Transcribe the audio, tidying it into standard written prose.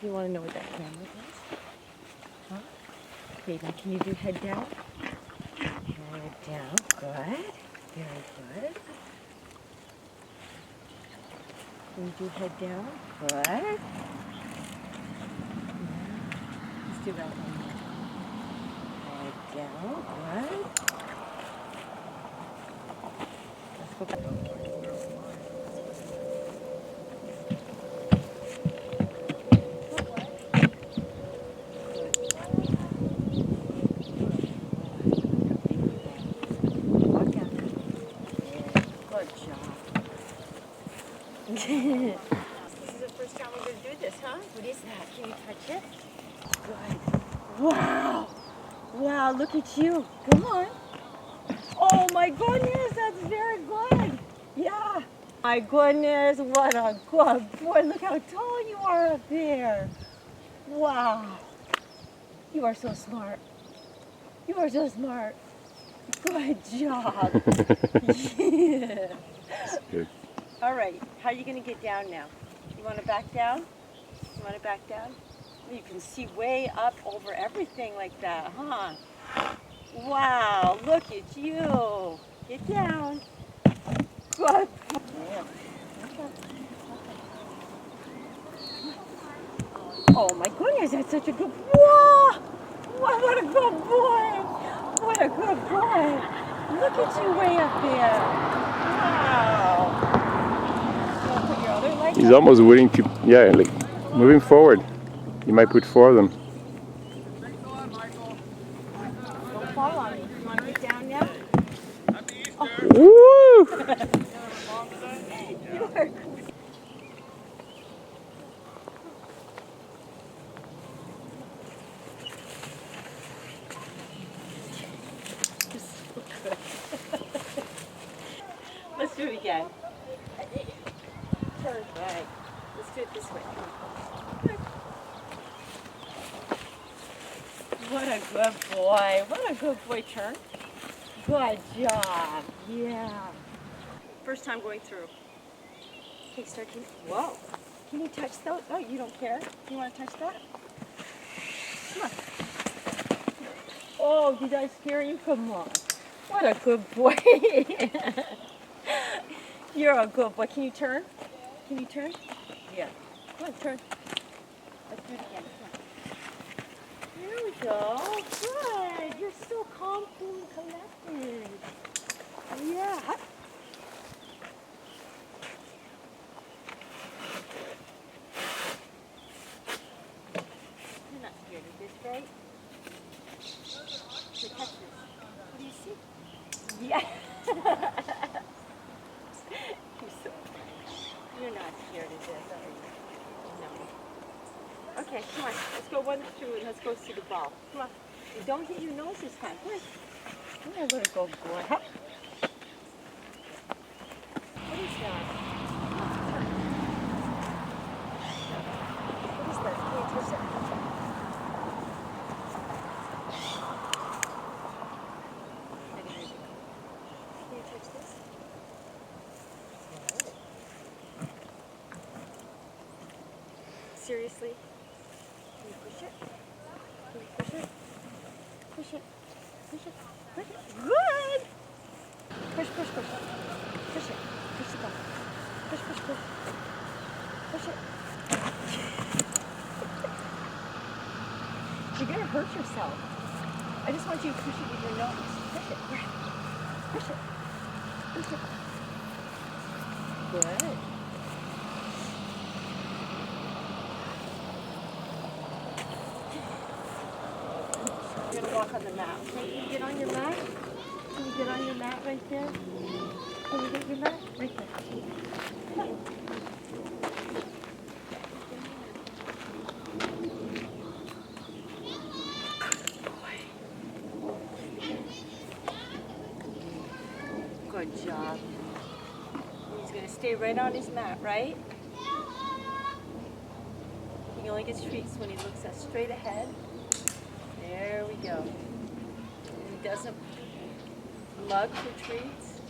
You want to know what that camera is? Huh? Okay, now can you do head down? Head down. Good. Very good. Can you do head down? Good. Let's do that one more. Head down. Good. Let's go back. Walk out. Good job. This is the first time we're going to do this, huh? What is that? Can you touch it? Good. Wow. Wow, look at you. Come on. Oh my goodness, that's very good. Yeah. My goodness, what a good boy. Look how tall you are up there. Wow. You are so smart. You are so smart. Good job. Yeah. Good. All right, how are you going to get down now? You want to back down? You want to back down? You can see way up over everything like that, huh? Wow, look at you. Get down. Good. Oh my goodness, that's such a good boy. Whoa! What a good boy. What a good boy. Look at you way up there. Wow. You want to put your other leg He's up? almost willing to, yeah, like moving forward. You might put 4 of them. Don't fall on me. You want to get down now? Woo! You are so good. Let's do it again. Turn. Right. Let's do it this way. What a good boy. What a good boy. Turn. Good job. Yeah. First time going through. Okay, start to. Whoa. Can you touch those? Oh, you don't care? You want to touch that? Come on. Oh, did I scare you? Come on. What a good boy. You're a good boy. Can you turn? Can you turn? Yeah. Come on, turn. Let's do it again. Come on. There we go. Good. You're so calm, cool, and collected. Yeah. You're not scared of this, right? So touch this. What do you see? Yeah. You're so You're not scared of this, are you? No. Okay, come on. Let's go one through and let's go see the ball. Come on. And don't hit your nose this time. Come on. Come on, little go boy. Huh? What is that? What is that? Can you touch it? Can you touch this? Seriously? Can you push it? Can you push it? Push it. Push it. Push it. Good! Push, push, push. Push it. Push the ball. Push, push, push. Push it. You're gonna hurt yourself. I just want you to push it with your nose. Push it. Yeah. Push it. Push it. Good. You're gonna walk on the mat. Okay, can you get on your mat? Can you get on your mat right there? Can you get your mat? Right there. Come on. Good job. He's going to stay right on his mat, right? He only gets treats when he looks at straight ahead. There we go. He doesn't mug for treats.